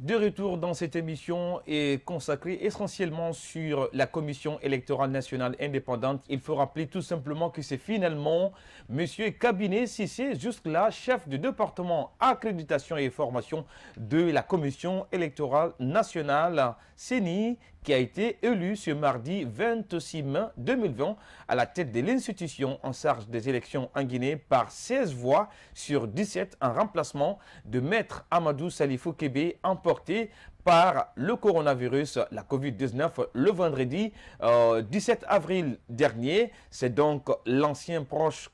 De retour dans cette émission est consacrée essentiellement sur la Commission électorale nationale indépendante. Il faut rappeler tout simplement que c'est finalement M. Kabinet Cissé, jusque-là chef du département accréditation et formation de la Commission électorale nationale CENI, qui a été élu ce mardi 26 mai 2020 à la tête de l'institution en charge des élections en Guinée par 16 voix sur 17 en remplacement de Maître Amadou Salifou Kébé, emporté par le coronavirus, la COVID-19, le vendredi 17 avril dernier. C'est donc l'ancien proche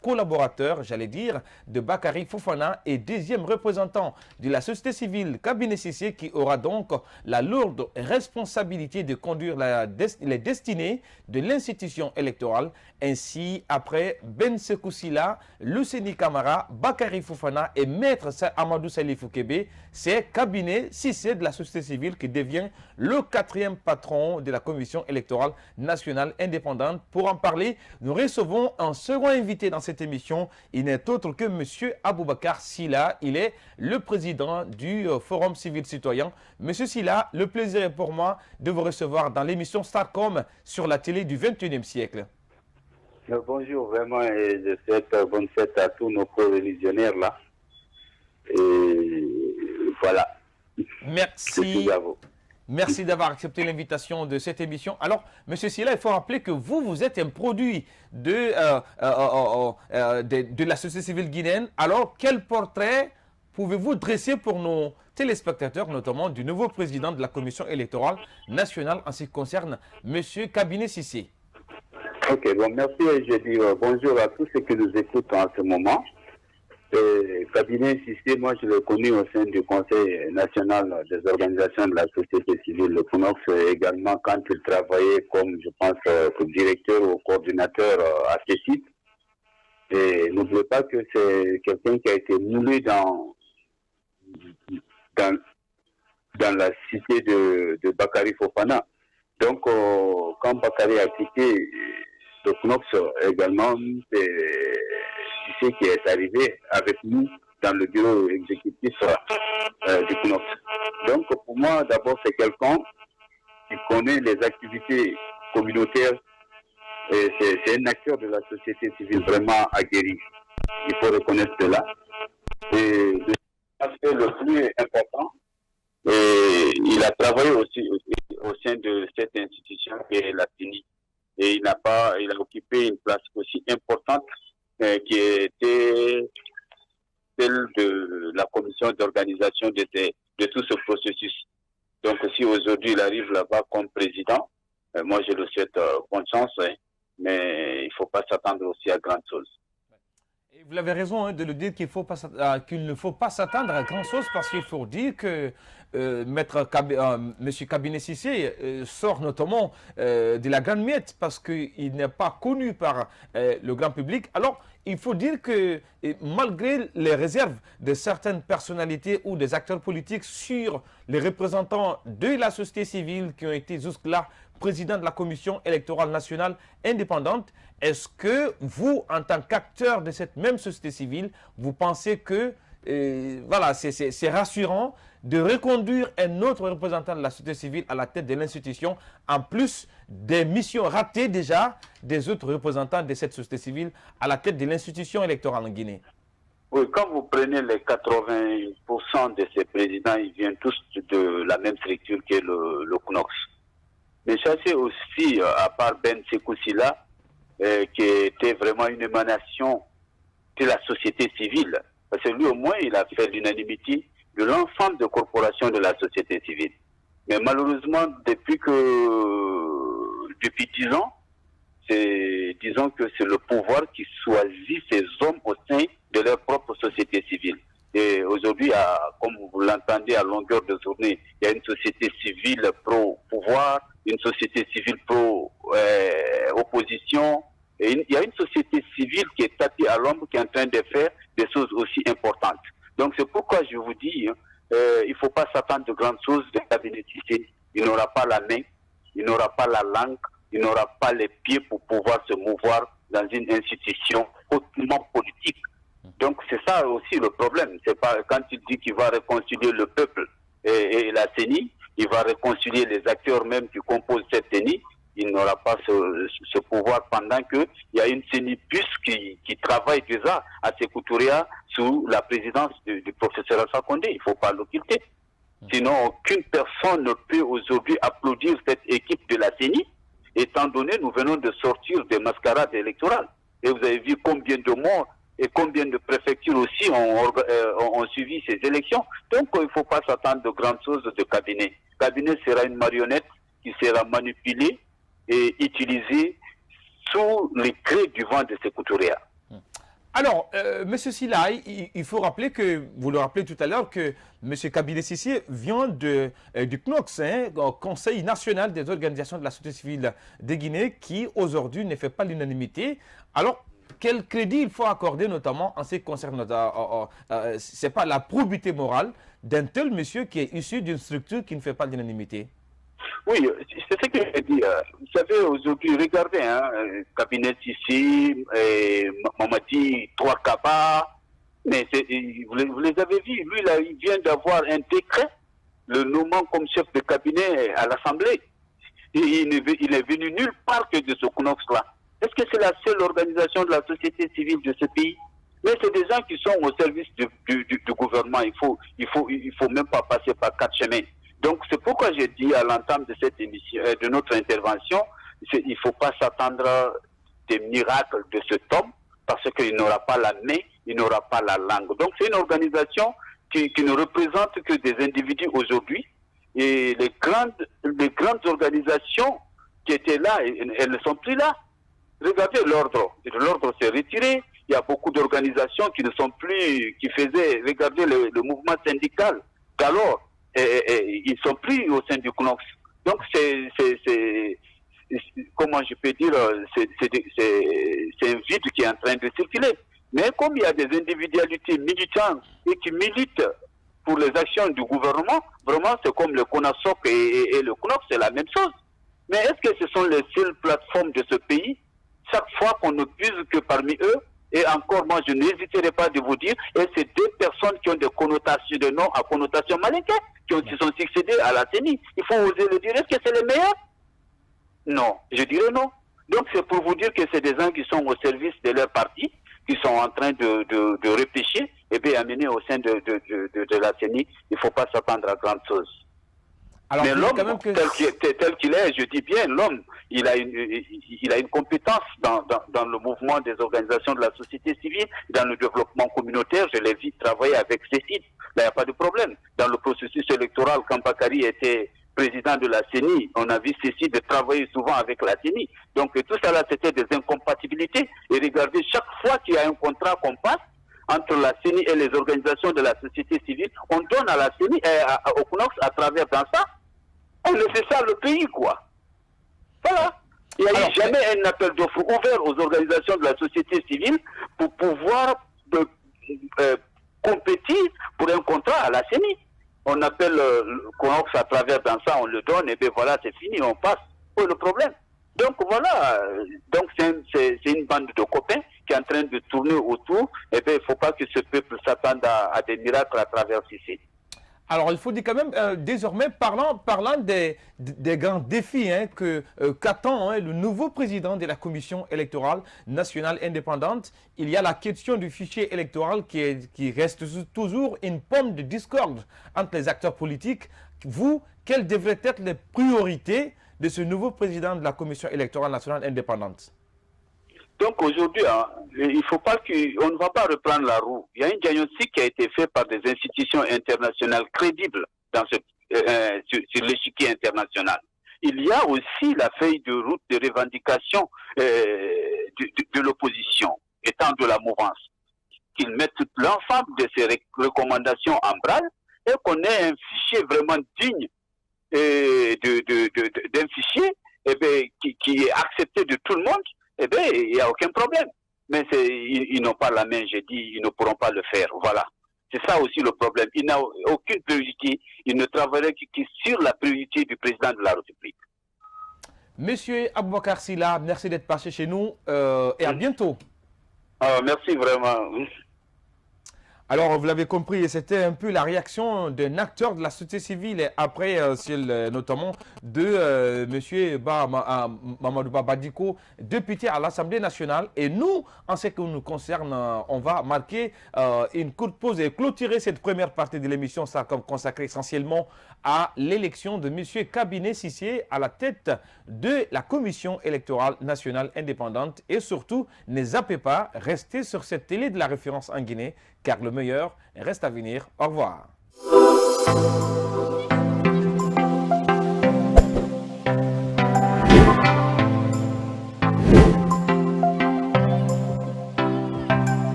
collaborateur, j'allais dire, de Bakary Fofana et deuxième représentant de la société civile, Kabinet Cissé, qui aura donc la lourde responsabilité de conduire les destinées de l'institution électorale. Ainsi, après Ben Sekou Sila, Luceni Camara, Bakary Fofana et Maître Amadou Salifou Kébé, c'est Kabinet Cissé de la société civile qui devient le quatrième patron de la Commission électorale nationale indépendante. Pour en parler, nous recevons un second invité dans cette émission. Il n'est autre que M. Aboubacar Sila. Il est le président du Forum civil citoyen. M. Sila, le plaisir est pour moi de vous recevoir dans l'émission Starcom sur la télé du 21e siècle. Bonjour vraiment et je souhaite bonne fête à tous nos co-religionnaires là. Et voilà. Merci. Merci d'avoir accepté l'invitation de cette émission. Alors, M. Sila, il faut rappeler que vous êtes un produit de la société civile guinéenne. Alors, quel portrait pouvez-vous dresser pour nos téléspectateurs, notamment du nouveau président de la Commission électorale nationale en ce qui concerne M. Kabinet Cissé? Ok, bon, merci et je dis bonjour à tous ceux qui nous écoutent en ce moment. Kabinet Cissé, moi je l'ai connu au sein du Conseil national des organisations de la société civile, le CONOX, également quand il travaillait comme, je pense, comme directeur ou coordinateur à ce site. Et n'oubliez pas que c'est quelqu'un qui a été moulé dans la cité de Bakary Fofana. Donc, quand Bakary a quitté le CONOX également, c'est Cissé qui est arrivé avec nous dans le bureau exécutif du CONOX. Donc, pour moi, d'abord, c'est quelqu'un qui connaît les activités communautaires et c'est un acteur de la société civile vraiment aguerri. Il faut reconnaître cela. Et l'aspect le plus important, et il a travaillé aussi au sein de cette institution qui est la CENI. Et il a occupé une place aussi importante qui était celle de la commission d'organisation de tout ce processus. Donc si aujourd'hui il arrive là-bas comme président, moi je le souhaite bonne chance, mais il ne faut pas s'attendre aussi à grandes choses. Et vous avez raison de le dire qu'il ne faut pas s'attendre à grand chose, parce qu'il faut dire que M. Kabinet Cissé sort notamment de la grande miette parce qu'il n'est pas connu par le grand public. Alors, il faut dire que malgré les réserves de certaines personnalités ou des acteurs politiques sur les représentants de la société civile qui ont été jusque-là président de la Commission électorale nationale indépendante, est-ce que vous, en tant qu'acteur de cette même société civile, vous pensez que voilà, c'est rassurant de reconduire un autre représentant de la société civile à la tête de l'institution, en plus des missions ratées déjà des autres représentants de cette société civile à la tête de l'institution électorale en Guinée? Oui, quand vous prenez les 80% de ces présidents, ils viennent tous de la même structure que le CONOX. Mais ça, c'est aussi, à part Ben Sekou Sila, qui était vraiment une émanation de la société civile. Parce que lui, au moins, il a fait l'unanimité de l'ensemble des corporations de la société civile. Mais malheureusement, depuis 10 ans, disons que c'est le pouvoir qui choisit ces hommes au sein de leur propre société civile. Et aujourd'hui, comme vous l'entendez à longueur de journée, il y a une société civile pro-pouvoir, une société civile pro-opposition, et il y a une société civile qui est tapée à l'ombre, qui est en train de faire des choses aussi importantes. Donc c'est pourquoi je vous dis, il ne faut pas s'attendre de grandes choses de Kabinet Cissé. Il n'aura pas la main, il n'aura pas la langue, il n'aura pas les pieds pour pouvoir se mouvoir dans une institution hautement politique. Donc c'est ça aussi le problème. C'est pas quand il dit qu'il va réconcilier le peuple et la CENI, il va réconcilier les acteurs même qui composent cette CENI. Il n'aura pas ce pouvoir pendant qu'il y a une CENI plus qui travaille déjà à Sékou-Touré sous la présidence du professeur Alpha Condé. Il ne faut pas l'occulter. Sinon, aucune personne ne peut aujourd'hui applaudir cette équipe de la CENI, étant donné nous venons de sortir des mascarades électorales. Et vous avez vu combien de morts et combien de préfectures aussi ont suivi ces élections. Donc, il ne faut pas s'attendre de grandes choses de cabinet. Le cabinet sera une marionnette qui sera manipulée et utilisée sous les crêts du vent de Sékou Touré. Alors, M. Silaï, il faut rappeler que, vous le rappelez tout à l'heure, que M. Kabilé Sissi vient du CNOX, Conseil national des organisations de la société civile de Guinée, qui aujourd'hui ne fait pas l'unanimité. Alors, quel crédit il faut accorder notamment en ce qui concerne, c'est pas la probité morale d'un tel monsieur qui est issu d'une structure qui ne fait pas l'unanimité? Oui, c'est ce que je dis. Vous savez, aujourd'hui, regardez, cabinet ici, Mamadi Touakaba, mais vous les avez vus. Lui, là, il vient d'avoir un décret, le nommant comme chef de cabinet à l'Assemblée. Il est venu nulle part que de ce CNOX-là. Est-ce que c'est la seule organisation de la société civile de ce pays? Mais c'est des gens qui sont au service du gouvernement. Il faut même pas passer par 4 chemins. Donc, c'est pourquoi j'ai dit à l'entame de cette émission, de notre intervention, il ne faut pas s'attendre des miracles de cet homme, parce qu'il n'aura pas la main, il n'aura pas la langue. Donc, c'est une organisation qui ne représente que des individus aujourd'hui. Et les grandes organisations qui étaient là, elles ne sont plus là. Regardez l'ordre. L'ordre s'est retiré. Il y a beaucoup d'organisations qui ne sont plus, qui faisaient, regardez le mouvement syndical d'alors. Et ils ne sont plus au sein du CNOX. Donc, comment je peux dire, c'est un vide qui est en train de circuler. Mais comme il y a des individualités militantes et qui militent pour les actions du gouvernement, vraiment, c'est comme le CONASOC et le CNOX, c'est la même chose. Mais est-ce que ce sont les seules plateformes de ce pays? Chaque fois qu'on ne puise que parmi eux, et encore, moi, je n'hésiterai pas de vous dire, et c'est deux personnes qui ont des connotations de nom à connotation malinquée, qui se sont succédés à la CENI. Il faut oser le dire. Est-ce que c'est les meilleurs? Non, je dirais non. Donc, c'est pour vous dire que c'est des gens qui sont au service de leur parti, qui sont en train de réfléchir, et bien amener au sein de la CENI. Il ne faut pas s'attendre à grandes choses. Alors, mais l'homme, tel qu'il est, je dis bien, l'homme, il a une compétence dans le mouvement des organisations de la société civile, dans le développement communautaire. Je l'ai vu travailler avec Cécile. Là, il n'y a pas de problème. Dans le processus électoral, quand Bakary était président de la CENI, on a vu Cécile de travailler souvent avec la CENI. Donc, tout ça là, c'était des incompatibilités. Et regardez, chaque fois qu'il y a un contrat qu'on passe, entre la CENI et les organisations de la société civile, on donne à la CENI, au CNOX, à travers dans ça, on ne fait ça le pays, quoi. Voilà. Il n'y a eu jamais un appel d'offres ouvert aux organisations de la société civile pour pouvoir compétir pour un contrat à la CENI. On appelle le CNOX à travers dans ça, on le donne, et bien voilà, c'est fini, on passe. Où est le problème? Donc voilà, donc c'est une bande de copains qui est en train de tourner autour. Et bien, il ne faut pas que ce peuple s'attende à des miracles à travers ceci. Alors, il faut dire quand même, désormais, parlant des grands défis qu'attend le nouveau président de la Commission électorale nationale indépendante, il y a la question du fichier électoral qui reste toujours une pomme de discorde entre les acteurs politiques. Vous, quelles devraient être les priorités de ce nouveau président de la Commission électorale nationale indépendante? Donc aujourd'hui, il faut pas on ne va pas reprendre la roue. Il y a un diagnostic qui a été fait par des institutions internationales crédibles sur l'échiquier international. Il y a aussi la feuille de route de revendication de l'opposition, étant de la mouvance, qu'ils mettent l'ensemble de ces recommandations en branle et qu'on ait un fichier vraiment digne d'un fichier qui est accepté de tout le monde. Eh bien, il n'y a aucun problème. Mais ils n'ont pas la main, j'ai dit, ils ne pourront pas le faire. Voilà. C'est ça aussi le problème. Il n'a aucune priorité. Il ne travaillerait que sur la priorité du président de la République. Monsieur Aboubakar Sylla, merci d'être passé chez nous et à bientôt. Merci vraiment. Alors, vous l'avez compris, c'était un peu la réaction d'un acteur de la société civile après, notamment de M. Mamadou Babadiko, député à l'Assemblée nationale. Et nous, en ce qui nous concerne, on va marquer une courte pause et clôturer cette première partie de l'émission, ça consacrée essentiellement à l'élection de M. Kabiné Cissé à la tête de la Commission électorale nationale indépendante. Et surtout, ne zappez pas, restez sur cette télé de la référence en Guinée, car le meilleur reste à venir. Au revoir.